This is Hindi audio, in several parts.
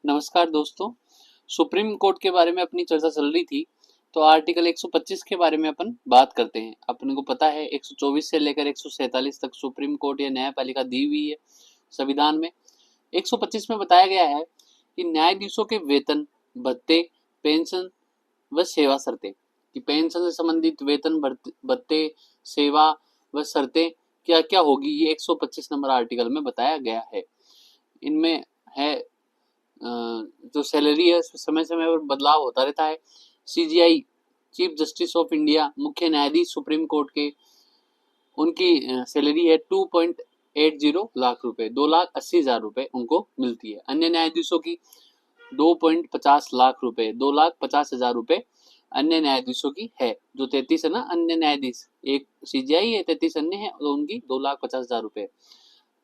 नमस्कार दोस्तों। सुप्रीम कोर्ट के बारे में अपनी चर्चा चल रही थी, तो आर्टिकल 125 के बारे में अपन बात करते हैं। अपने को पता है 124 से लेकर 147 तक सुप्रीम कोर्ट या न्यायपालिका दी हुई है संविधान में। 125 में बताया गया है कि न्यायाधीशों के वेतन, भत्ते, पेंशन व सेवा शर्तें, कि पेंशन से संबंधित वेतन, भत्ते, सेवा व शर्तें क्या क्या होगी, ये 125 नंबर आर्टिकल में बताया गया है। इनमें है जो सैलरी है उसमें समय समय पर बदलाव होता रहता है। CGI, chief justice of India, मुख्य न्यायाधीश सुप्रीम कोर्ट के, उनकी सैलरी है 2.80 लाख रुपए, 2,80,000 रुपए उनको मिलती है। अन्य न्यायाधीशों की 2.50 लाख रुपए, 2,50,000 रुपए अन्य न्यायाधीशों की है। जो 33 है ना अन्य न्यायाधीश, एक सीजीआई है, 33 अन्य है, तो उनकी 2,50,000 रुपए।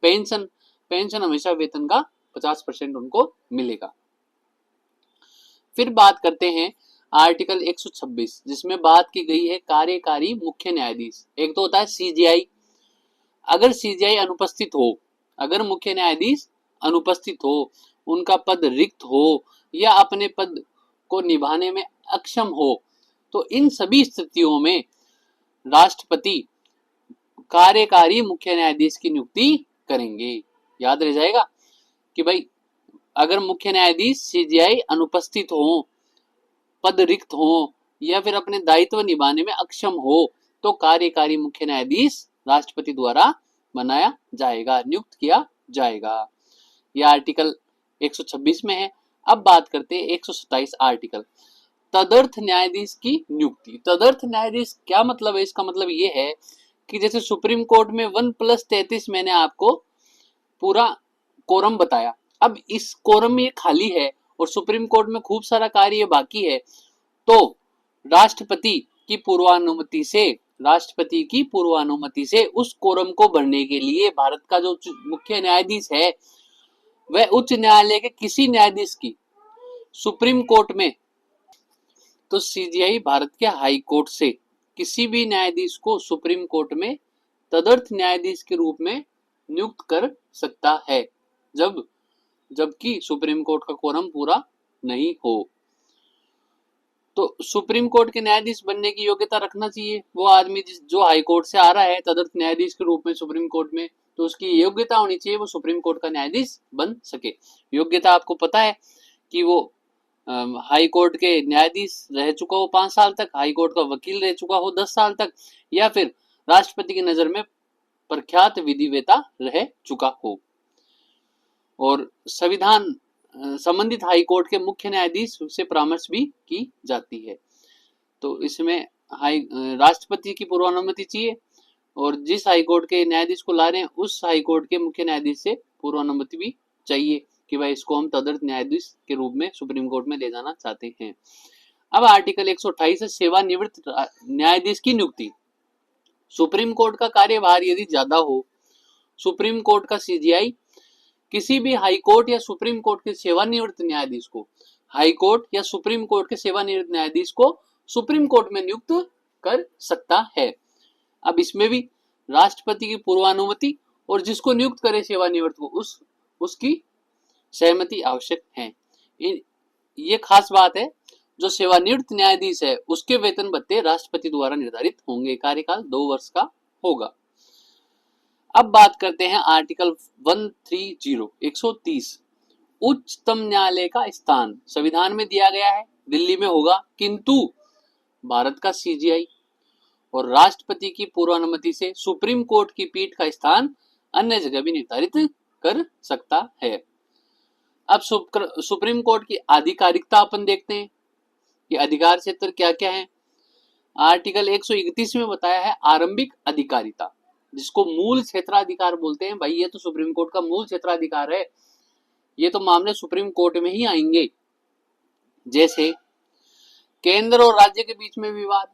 पेंशन, पेंशन हमेशा वेतन का 50% उनको मिलेगा। फिर बात करते हैं आर्टिकल 126, जिसमें बात की गई है कार्यकारी मुख्य न्यायाधीश। एक तो होता है सीजीआई। अगर सीजीआई अनुपस्थित हो, अगर मुख्य न्यायाधीश अनुपस्थित हो, उनका पद रिक्त हो या अपने पद को निभाने में अक्षम हो, तो इन सभी स्थितियों में राष्ट्रपति कार्यकारी मुख्य न्यायाधीश की नियुक्ति करेंगे। याद रह जाएगा कि भाई अगर मुख्य न्यायाधीश सीजीआई अनुपस्थित हो, पद रिक्त हो या फिर अपने दायित्व निभाने में अक्षम हो, तो कार्यकारी मुख्य न्यायाधीश राष्ट्रपति द्वारा बनाया जाएगा, नियुक्त किया जाएगा। यह आर्टिकल 126 में है। अब बात करते हैं 127 आर्टिकल, तदर्थ न्यायाधीश की नियुक्ति। तदर्थ न्यायाधीश क्या मतलब है? इसका मतलब ये है कि जैसे सुप्रीम कोर्ट में 1+33 मैंने आपको पूरा कोरम बताया, अब इस कोरम में ये खाली है और सुप्रीम कोर्ट में खूब सारा कार्य बाकी है, तो राष्ट्रपति की पूर्वानुमति से, राष्ट्रपति की पूर्वानुमति से उस कोरम को भरने के लिए भारत का जो मुख्य न्यायाधीश है वह उच्च न्यायालय के किसी न्यायाधीश की सुप्रीम कोर्ट में, तो सीजीआई भारत के हाई कोर्ट से किसी भी न्यायाधीश को सुप्रीम कोर्ट में तदर्थ न्यायाधीश के रूप में नियुक्त कर सकता है, जबकि सुप्रीम कोर्ट का कोरम पूरा नहीं हो। तो सुप्रीम कोर्ट के न्यायाधीश बनने की योग्यता रखना चाहिए वो आदमी जो हाई कोर्ट से आ रहा है तदर्थ न्यायाधीश के रूप में सुप्रीम कोर्ट में, तो उसकी योग्यता होनी चाहिए वो सुप्रीम कोर्ट का न्यायाधीश बन सके। योग्यता आपको पता है कि वो हाई कोर्ट के न्यायाधीश रह चुका हो 5 साल तक, हाई कोर्ट का वकील रह चुका हो 10 साल तक, या फिर राष्ट्रपति की नजर में प्रख्यात विधिवेता रह चुका हो। और संविधान संबंधित हाई कोर्ट के मुख्य न्यायाधीश से परामर्श भी की जाती है। तो इसमें राष्ट्रपति की पूर्वानुमति चाहिए और जिस हाई कोर्ट के न्यायाधीश को ला रहे हैं उस हाई कोर्ट के मुख्य न्यायाधीश से पूर्वानुमति भी चाहिए कि भाई इसको हम तदर्थ न्यायाधीश के रूप में सुप्रीम कोर्ट में ले जाना चाहते हैं। अब आर्टिकल 128 है सेवानिवृत्त न्यायाधीश की नियुक्ति। सुप्रीम कोर्ट का कार्यभार यदि ज्यादा हो, सुप्रीम कोर्ट का सीजीआई किसी भी हाई कोर्ट या सुप्रीम कोर्ट के सेवानिवृत्त न्यायाधीश को, हाई कोर्ट या सुप्रीम कोर्ट के सेवानिवृत्त न्यायाधीश को सुप्रीम कोर्ट में नियुक्त कर सकता है। अब इसमें भी राष्ट्रपति की पूर्वानुमति और जिसको नियुक्त करे सेवानिवृत्त को उसकी सहमति आवश्यक है। ये खास बात है, जो सेवानिवृत्त न्यायाधीश है उसके वेतन भत्ते राष्ट्रपति द्वारा निर्धारित होंगे, कार्यकाल 2 वर्ष का होगा। अब बात करते हैं आर्टिकल 130 130, उच्चतम न्यायालय का स्थान संविधान में दिया गया है दिल्ली में होगा, किंतु भारत का सीजीआई और राष्ट्रपति की पूर्वानुमति से सुप्रीम कोर्ट की पीठ का स्थान अन्य जगह भी निर्धारित कर सकता है। अब सुप्रीम कोर्ट की आधिकारिकता अपन देखते हैं कि अधिकार क्षेत्र क्या क्या है। आर्टिकल 131 में बताया है आरंभिक अधिकारिता, जिसको मूल क्षेत्राधिकार बोलते हैं। भाई ये तो सुप्रीम कोर्ट का मूल क्षेत्राधिकार है, ये तो मामले सुप्रीम कोर्ट में ही आएंगे। जैसे केंद्र और राज्य के बीच में विवाद,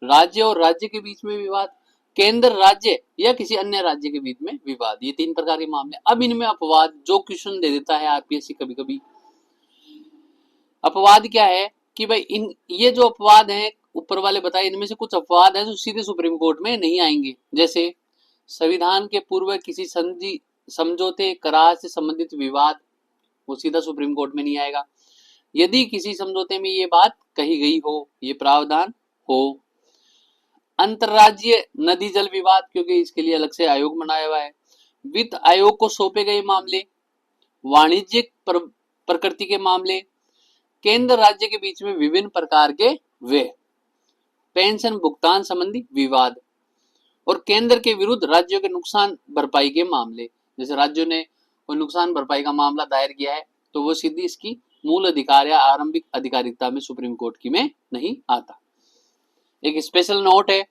राज्य और राज्य के बीच में विवाद, केंद्र राज्य या किसी अन्य राज्य के बीच में विवाद, ये 3 प्रकार के मामले। अब इनमें अपवाद जो क्वेश्चन दे देता है आरपीएससी कभी कभी, अपवाद क्या है कि भाई ये जो अपवाद हैं ऊपर वाले बताए, इनमें से कुछ अपवाद हैं जो सीधे सुप्रीम कोर्ट में नहीं आएंगे। जैसे संविधान के पूर्व किसी संधि, समझौते, करार से संबंधित विवाद, वो सीधा सुप्रीम कोर्ट में नहीं आएगा। यदि किसी समझौते में ये बात कही गई हो, ये प्रावधान हो। अंतरराज्यीय नदी जल विवाद, क्योंकि इसके लिए अलग से आयोग बनाया हुआ है। वित्त आयोग को सौंपे गए मामले, वाणिज्यिक प्रकृति के मामले, केंद्र राज्य के बीच में विभिन्न प्रकार के व्यय, पेंशन भुगतान संबंधी विवाद और केंद्र के विरुद्ध राज्यों के नुकसान भरपाई के मामले। जैसे राज्यों ने कोई नुकसान भरपाई का मामला दायर किया है तो वो सीधी इसकी मूल अधिकार या आरंभिक अधिकारिता में सुप्रीम कोर्ट की में नहीं आता। एक स्पेशल नोट है,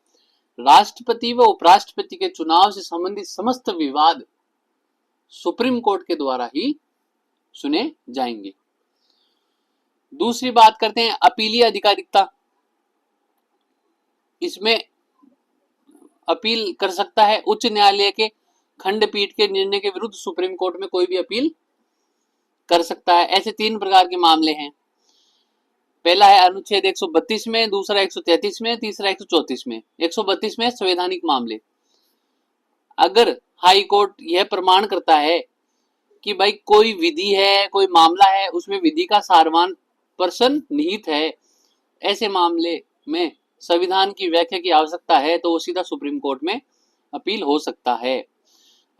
राष्ट्रपति व उपराष्ट्रपति के चुनाव से संबंधित समस्त विवाद सुप्रीम कोर्ट के द्वारा ही सुने जाएंगे। दूसरी बात करते हैं अपीलीय अधिकारिता। इसमें अपील कर सकता है उच्च न्यायालय के खंडपीठ के निर्णय के विरुद्ध सुप्रीम कोर्ट में कोई भी अपील कर सकता है। ऐसे 3 प्रकार के मामले हैं। पहला है अनुच्छेद 132 में, दूसरा 133 में, तीसरा 134 में। 132 में संवैधानिक मामले। अगर हाई कोर्ट यह प्रमाण करता है कि भाई कोई विधि है, कोई मामला है, उसमें विधि का सारवान पर्सन निहित है, ऐसे मामले में संविधान की व्याख्या की आवश्यकता है तो वो सीधा सुप्रीम कोर्ट में अपील हो सकता है।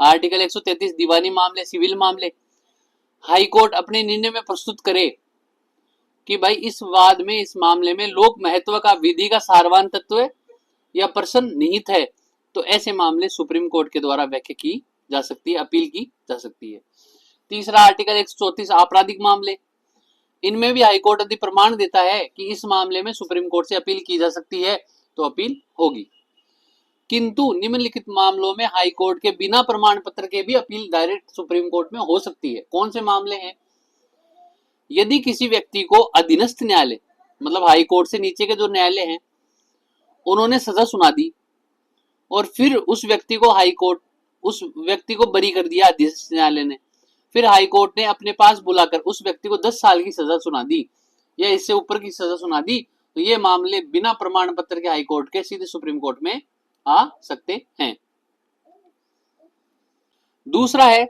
आर्टिकल 133 दीवानी मामले, सिविल मामले। हाई कोर्ट अपने निर्णय में प्रस्तुत करे कि भाई इस वाद में, इस मामले में लोक महत्व का विधि का सारवान तत्व या पर्सन निहित है तो ऐसे मामले सुप्रीम कोर्ट के द्वारा व्याख्या की जा सकती है, अपील की जा सकती है। तीसरा आर्टिकल 134 आपराधिक मामले। इनमें भी हाई कोर्ट यदि प्रमाण देता है कि इस मामले में सुप्रीम कोर्ट से अपील की जा सकती है तो अपील होगी। किंतु निम्नलिखित मामलों में हाई कोर्ट के बिना प्रमाण पत्र के भी अपील डायरेक्ट सुप्रीम कोर्ट में हो सकती है। कौन से मामले हैं? यदि किसी व्यक्ति को अधीनस्थ न्यायालय, मतलब हाई कोर्ट से नीचे के जो न्यायालय हैं, उन्होंने सजा सुना दी और फिर उस व्यक्ति को बरी कर दिया अधीनस्थ न्यायालय ने, फिर हाई कोर्ट ने अपने पास बुलाकर उस व्यक्ति को 10 साल की सजा सुना दी या इससे ऊपर की सजा सुना दी, तो ये मामले बिना प्रमाण पत्र के हाई कोर्ट के सीधे सुप्रीम कोर्ट में आ सकते हैं। दूसरा है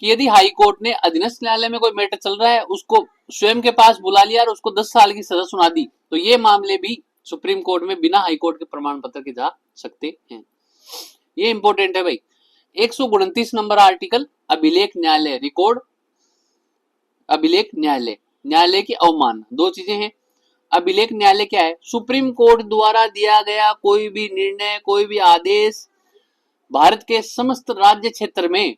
कि यदि हाई कोर्ट ने अधीनस्थ न्यायालय में कोई मैटर चल रहा है, उसको स्वयं के पास बुला लिया और उसको 10 साल की सजा सुना दी, तो ये मामले भी सुप्रीम कोर्ट में बिना हाई कोर्ट के प्रमाण पत्र के जा सकते हैं। ये इंपॉर्टेंट है भाई। 129 नंबर आर्टिकल अभिलेख न्यायालय, रिकॉर्ड अभिलेख न्यायालय, न्यायालय की अवमानना। 2 चीजें हैं। अभिलेख न्यायालय क्या है? सुप्रीम कोर्ट द्वारा दिया गया कोई भी निर्णय, कोई भी आदेश भारत के समस्त राज्य क्षेत्र में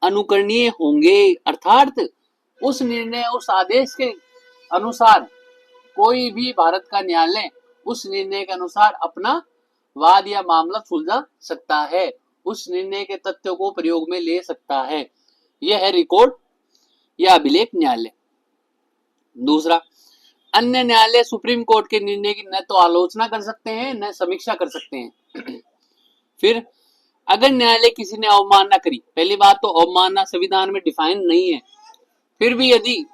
अनुकरणीय होंगे, अर्थात उस निर्णय, उस आदेश के अनुसार कोई भी भारत का न्यायालय उस निर्णय के अनुसार अपना वाद या मामला सुलझा सकता है, उस निर्णय के तथ्यों को प्रयोग में ले सकता है। यह है रिकॉर्ड या अभिलेख न्यायालय। दूसरा, अन्य न्यायालय सुप्रीम कोर्ट के निर्णय की न तो आलोचना कर सकते हैं न समीक्षा कर सकते हैं। फिर अगर न्यायालय किसी ने अवमानना करी, पहली बात तो अवमानना संविधान में डिफाइन नहीं है, फिर भी यदि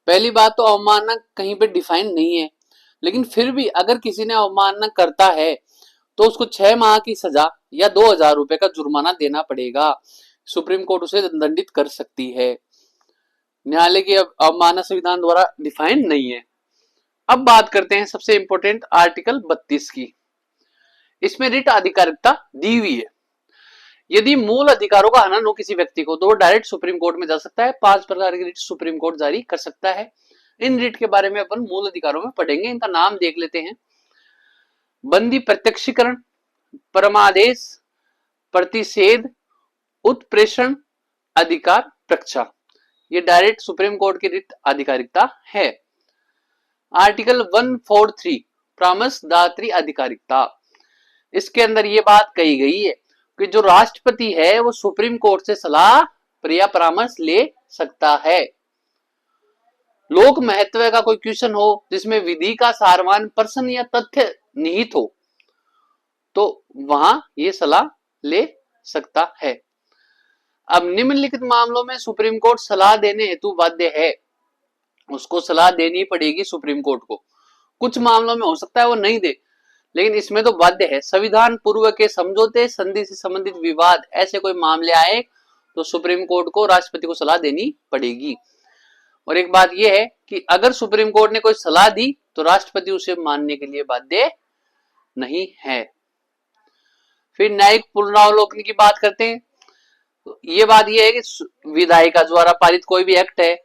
पहली बात तो अवमानना कहीं पे डिफाइन नहीं है, लेकिन फिर भी अगर किसी ने अवमानना करता है तो उसको 6 माह की सजा या 2000 रुपए का जुर्माना देना पड़ेगा। सुप्रीम कोर्ट उसे दंडित कर सकती है। न्यायालय की अवमानना संविधान द्वारा डिफाइन नहीं है। अब बात करते हैं सबसे इंपॉर्टेंट आर्टिकल 32 की। इसमें रिट अधिकारिता दी हुई है। यदि मूल अधिकारों का हनन हो किसी व्यक्ति को तो वो डायरेक्ट सुप्रीम कोर्ट में जा सकता है। 5 प्रकार की रिट सुप्रीम कोर्ट जारी कर सकता है। इन रिट के बारे में अपन मूल अधिकारों में पढ़ेंगे, इनका नाम देख लेते हैं। बंदी प्रत्यक्षीकरण, परमादेश, प्रतिषेध, उत्प्रेषण, अधिकार प्रक्षा, ये डायरेक्ट सुप्रीम कोर्ट की रिट अधिकारिता है। आर्टिकल 143 परामर्शदात्री अधिकारिता, इसके अंदर ये बात कही गई है कि जो राष्ट्रपति है वो सुप्रीम कोर्ट से सलाह या परामर्श ले सकता है। लोक महत्व का कोई क्वेश्चन हो जिसमें विधि का सारवान पर्सन या तथ्य निहित हो तो वहां ये सलाह ले सकता है। अब निम्नलिखित मामलों में सुप्रीम कोर्ट सलाह देने हेतु बाध्य है, उसको सलाह देनी पड़ेगी सुप्रीम कोर्ट को। कुछ मामलों में हो सकता है वो नहीं दे, लेकिन इसमें तो बाध्य है। संविधान पूर्व के समझौते, संधि से संबंधित विवाद, ऐसे कोई मामले आए तो सुप्रीम कोर्ट को राष्ट्रपति को सलाह देनी पड़ेगी। और एक बात यह है कि अगर सुप्रीम कोर्ट ने कोई सलाह दी तो राष्ट्रपति उसे मानने के लिए बाध्य नहीं है। फिर न्यायिक पुनरावलोकन की बात करते हैं। ये बात यह है कि विधायिका द्वारा पारित कोई भी एक्ट है,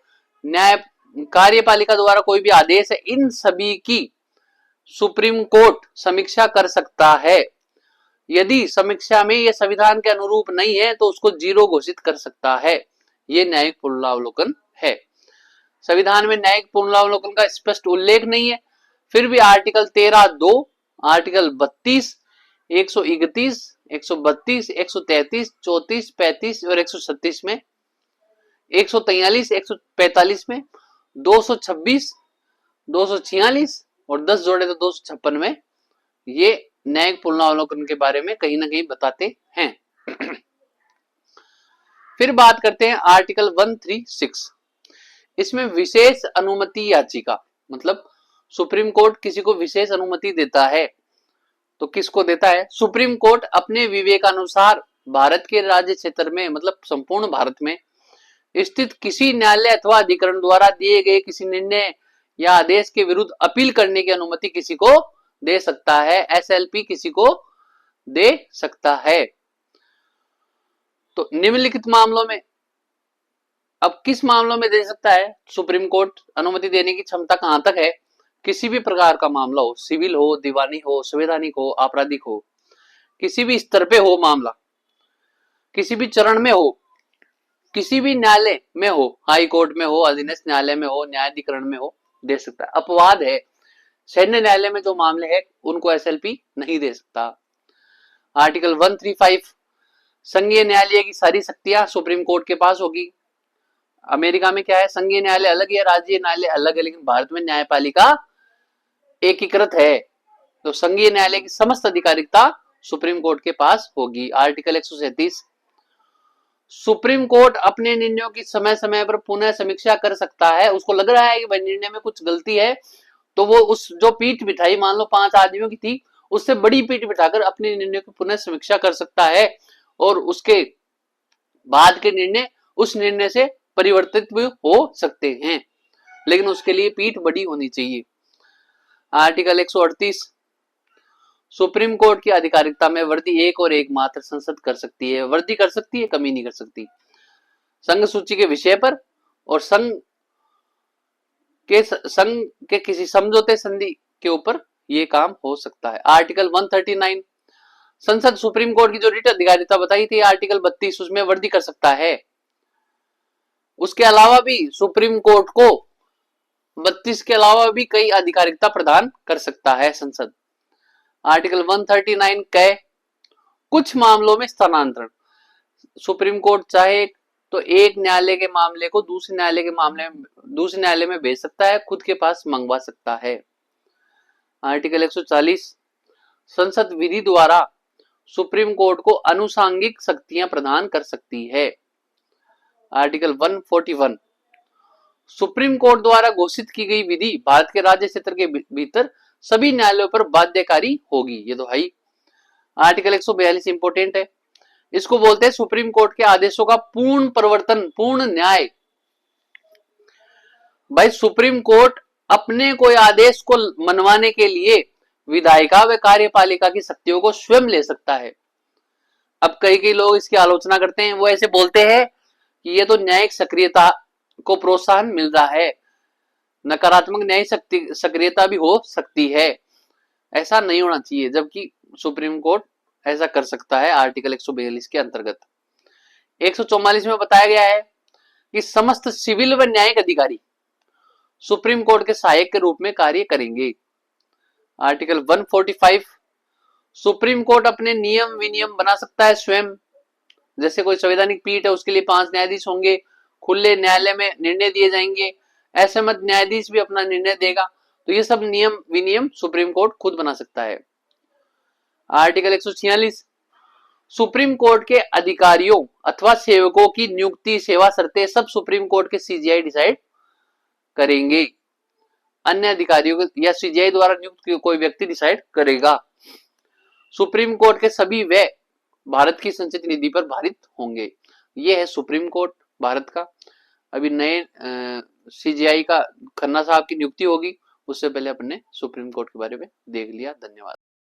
न्याय कार्यपालिका द्वारा कोई भी आदेश है, इन सभी की सुप्रीम कोर्ट समीक्षा कर सकता है। यदि समीक्षा में यह संविधान के अनुरूप नहीं है तो उसको जीरो घोषित कर सकता है। ये न्यायिक पुनरावलोकन है। संविधान में न्यायिक पुनरावलोकन का स्पष्ट उल्लेख नहीं है, फिर भी आर्टिकल 13(2), आर्टिकल 32, 131, 132, 133, 34, 35 और 136 में, 143, 145 में, 226, 246 और 10 जोड़े तो 256 में ये न्यायिक पुनरावलोकन के बारे में कहीं ना कहीं बताते हैं। फिर बात करते हैं आर्टिकल 136। इसमें विशेष अनुमति याचिका, मतलब सुप्रीम कोर्ट किसी को विशेष अनुमति देता है तो किसको देता है? सुप्रीम कोर्ट अपने विवेकानुसार भारत के राज्य क्षेत्र में, मतलब संपूर्ण भारत में स्थित किसी न्यायालय अथवा अधिकरण द्वारा दिए गए किसी निर्णय या आदेश के विरुद्ध अपील करने की अनुमति किसी को दे सकता है। एसएलपी किसी को दे सकता है। तो निम्नलिखित मामलों में, अब किस मामलों में दे सकता है सुप्रीम कोर्ट? अनुमति देने की क्षमता कहां तक है? किसी भी प्रकार का मामला हो, सिविल हो, दीवानी हो, संवैधानिक हो, आपराधिक हो, किसी भी स्तर पे हो मामला, किसी भी चरण में हो, किसी भी न्यायालय में हो, हाई कोर्ट में हो, अधीनस्थ न्यायालय में हो, न्यायाधिकरण में हो, दे सकता है। अपवाद है, सैन्य न्यायालय में जो मामले हैं उनको एसएलपी नहीं दे सकता। आर्टिकल 135, संघीय न्यायालय की सारी शक्तियां सुप्रीम कोर्ट के पास होगी। अमेरिका में क्या है, संघीय न्यायालय अलग है, राज्य न्यायालय अलग है, लेकिन भारत में न्यायपालिका एकीकृत है। तो संघीय न्यायालय की समस्त अधिकारिता सुप्रीम कोर्ट के पास होगी। आर्टिकल 137, सुप्रीम कोर्ट अपने निर्णयों की समय समय पर पुनः समीक्षा कर सकता है। उसको लग रहा है कि भाई निर्णय में कुछ गलती है तो वो उस जो पीठ बिठाई, मान लो 5 आदमियों की थी, उससे बड़ी पीठ बिठाकर अपने निर्णय की पुनः समीक्षा कर सकता है और उसके बाद के निर्णय उस निर्णय से परिवर्तित भी हो सकते हैं, लेकिन उसके लिए पीठ बड़ी होनी चाहिए। आर्टिकल 138, सुप्रीम कोर्ट की अधिकारिता में वृद्धि एक और एकमात्र संसद कर सकती है। वृद्धि कर सकती है, कमी नहीं कर सकती। संघ सूची के विषय पर और संघ के किसी समझौते संधि के ऊपर ये काम हो सकता है। आर्टिकल 139, संसद सुप्रीम कोर्ट की जो रिट अधिकारिता बताई थी आर्टिकल 32, उसमें वृद्धि कर सकता है। उसके अलावा भी सुप्रीम कोर्ट को 32 के अलावा भी कई अधिकारिता प्रदान कर सकता है संसद। आर्टिकल 139 कह कुछ मामलों में स्थानांतरण, सुप्रीम कोर्ट चाहे तो एक न्यायालय के मामले को दूसरे न्यायालय में भेज सकता है, खुद के पास मंगवा सकता है। आर्टिकल 140, संसद विधि द्वारा सुप्रीम कोर्ट को अनुसांगिक शक्तियां प्रदान कर सकती है। आर्टिकल 141, सुप्रीम कोर्ट द्वारा घोषित की गई विधि भारत के राज्य क्षेत्र के भीतर सभी न्यायालयों पर बाध्यकारी होगी। ये तो है ही। आर्टिकल 142 इंपोर्टेंट है, इसको बोलते हैं सुप्रीम कोर्ट के आदेशों का पूर्ण परिवर्तन, पूर्ण न्याय। भाई सुप्रीम कोर्ट अपने कोई आदेश को मनवाने के लिए विधायिका व कार्यपालिका की शक्तियों को स्वयं ले सकता है। अब कई लोग इसकी आलोचना करते हैं, वो ऐसे बोलते हैं कि ये तो न्यायिक सक्रियता को प्रोत्साहन मिल रहा है, नकारात्मक न्यायिक सक्रियता भी हो सकती है। ऐसा नहीं होना चाहिए, जबकि सुप्रीम कोर्ट ऐसा कर सकता है। आर्टिकल 142 के अंतर्गत 144 में बताया गया है कि समस्त सिविल व न्यायिक अधिकारी सुप्रीम कोर्ट के सहायक के रूप में कार्य करेंगे। आर्टिकल 145, सुप्रीम कोर्ट अपने नियम विनियम बना सकता है स्वयं। जैसे कोई संवैधानिक पीठ है, उसके लिए 5 न्यायाधीश होंगे, खुले न्यायालय में निर्णय दिए जाएंगे, ऐसे मत न्यायाधीश भी अपना निर्णय देगा। तो ये सब नियम विनियम सुप्रीम कोर्ट खुद बना सकता है। आर्टिकल 146, सुप्रीम कोर्ट के अधिकारियों अथवा सेवकों की नियुक्ति, सेवा शर्तें सब सुप्रीम कोर्ट के सीजीआई डिसाइड करेंगे। अन्य अधिकारियों या सीजीआई द्वारा नियुक्त कोई व्यक्ति डिसाइड करेगा। सुप्रीम कोर्ट के सभी व्यय भारत की संचित निधि पर भारित होंगे। ये है सुप्रीम कोर्ट भारत का। अभी नए CJI का खन्ना साहब की नियुक्ति होगी, उससे पहले अपन ने सुप्रीम कोर्ट के बारे में देख लिया। धन्यवाद।